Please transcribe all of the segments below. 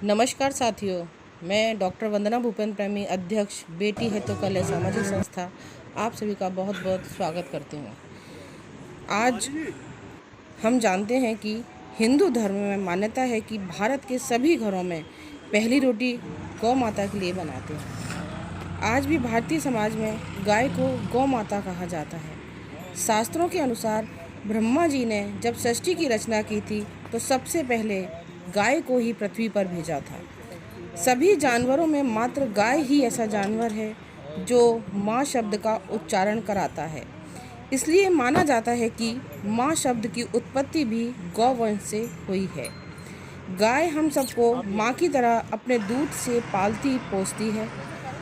नमस्कार साथियों, मैं डॉक्टर वंदना भूपेंद्र प्रेमी, अध्यक्ष बेटी है तो कल है सामाजिक संस्था, आप सभी का बहुत बहुत स्वागत करती हूँ। आज हम जानते हैं कि हिंदू धर्म में मान्यता है कि भारत के सभी घरों में पहली रोटी गौ माता के लिए बनाते हैं। आज भी भारतीय समाज में गाय को गौ माता कहा जाता है। शास्त्रों के अनुसार ब्रह्मा जी ने जब सृष्टि की रचना की थी तो सबसे पहले गाय को ही पृथ्वी पर भेजा था। सभी जानवरों में मात्र गाय ही ऐसा जानवर है जो माँ शब्द का उच्चारण कराता है। इसलिए माना जाता है कि माँ शब्द की उत्पत्ति भी गौवंश से हुई है। गाय हम सबको माँ की तरह अपने दूध से पालती पोसती है।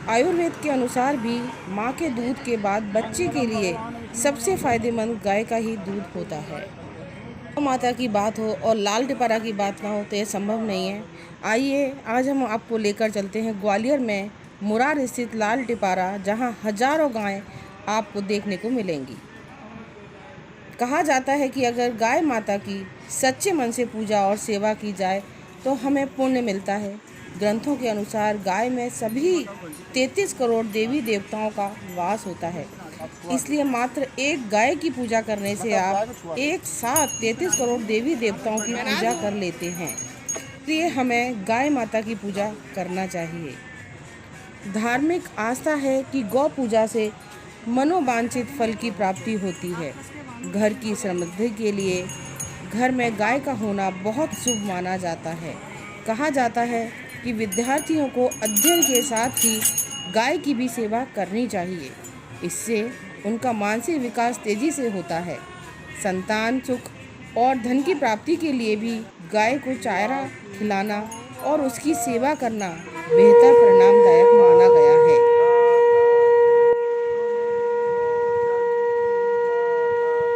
आयुर्वेद के अनुसार भी माँ के दूध के बाद बच्चे के लिए सबसे फायदेमंद गाय का ही दूध होता है। गौ माता की बात हो और लाल टिपारा की बात ना हो तो यह संभव नहीं है। आइए आज हम आपको लेकर चलते हैं ग्वालियर में मुरार स्थित लाल टिपारा, जहां हजारों गायें आपको देखने को मिलेंगी। कहा जाता है कि अगर गाय माता की सच्चे मन से पूजा और सेवा की जाए तो हमें पुण्य मिलता है। ग्रंथों के अनुसार गाय में सभी 33 करोड़ देवी देवताओं का वास होता है। इसलिए मात्र एक गाय की पूजा करने से आप एक साथ 33 करोड़ देवी देवताओं की पूजा कर लेते हैं। इसलिए हमें गाय माता की पूजा करना चाहिए। धार्मिक आस्था है कि गौ पूजा से मनोवांछित फल की प्राप्ति होती है। घर की समृद्धि के लिए घर में गाय का होना बहुत शुभ माना जाता है। कहा जाता है कि विद्यार्थियों को अध्ययन के साथ ही गाय की भी सेवा करनी चाहिए। इससे उनका मानसिक विकास तेजी से होता है। संतान सुख और धन की प्राप्ति के लिए भी गाय को चारा खिलाना और उसकी सेवा करना बेहतर परिणामदायक माना गया है।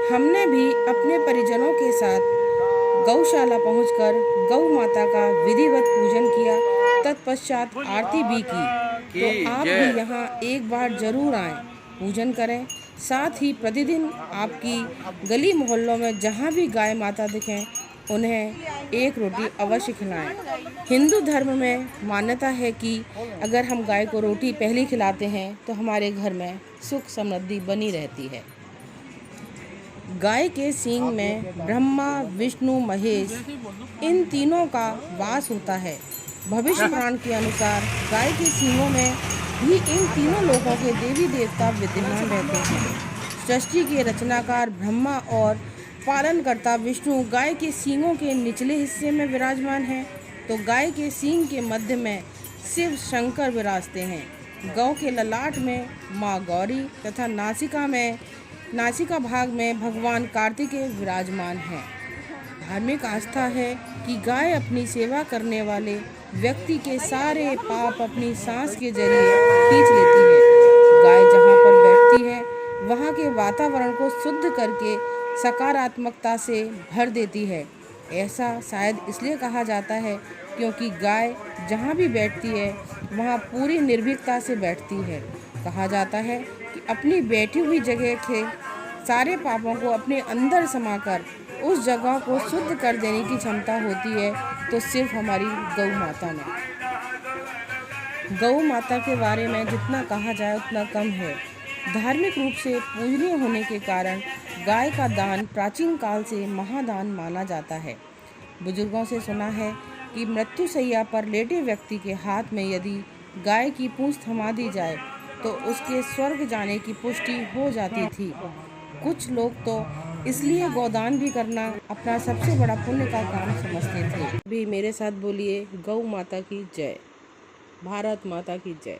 हमने भी अपने परिजनों के साथ गौशाला पहुंचकर गौ माता का विधिवत पूजन किया, तत्पश्चात आरती भी की। तो आप भी यहाँ एक बार जरूर आएं, पूजन करें। साथ ही प्रतिदिन आपकी गली मोहल्लों में जहाँ भी गाय माता दिखें उन्हें एक रोटी अवश्य खिलाएं। हिंदू धर्म में मान्यता है कि अगर हम गाय को रोटी पहली खिलाते हैं तो हमारे घर में सुख समृद्धि बनी रहती है। गाय के सींग में ब्रह्मा विष्णु महेश इन तीनों का वास होता है। भविष्य पुराण के अनुसार गाय के सींगों में भी इन तीनों लोगों के देवी देवता विद्यमान रहते हैं। सृष्टि के रचनाकार ब्रह्मा और पालनकर्ता विष्णु गाय के सींगों के निचले हिस्से में विराजमान हैं, तो गाय के सींग के मध्य में शिव शंकर विराजते हैं। गौ के ललाट में माँ गौरी तथा नासिका भाग में भगवान कार्तिकेय विराजमान हैं। धार्मिक आस्था है कि गाय अपनी सेवा करने वाले व्यक्ति के सारे पाप अपनी सांस के जरिए खींच लेती है। गाय जहाँ पर बैठती है वहाँ के वातावरण को शुद्ध करके सकारात्मकता से भर देती है। ऐसा शायद इसलिए कहा जाता है क्योंकि गाय जहाँ भी बैठती है वहाँ पूरी निर्भीकता से बैठती है। कहा जाता है कि अपनी बैठी हुई जगह के सारे पापों को अपने अंदर समाकर उस जगह को शुद्ध कर देने की क्षमता होती है, तो सिर्फ हमारी गौ माता में। गौ माता के बारे में जितना कहा जाए उतना कम है। धार्मिक रूप से पूजनीय होने के कारण गाय का दान प्राचीन काल से महादान माना जाता है। बुजुर्गों से सुना है कि मृत्युशैया पर लेटे व्यक्ति के हाथ में यदि गाय की पूंछ थमा दी जाए तो उसके स्वर्ग जाने की पुष्टि हो जाती थी। कुछ लोग तो इसलिए गोदान भी करना अपना सबसे बड़ा पुण्य का काम समझते थे। भी मेरे साथ बोलिए, गौ माता की जय, भारत माता की जय।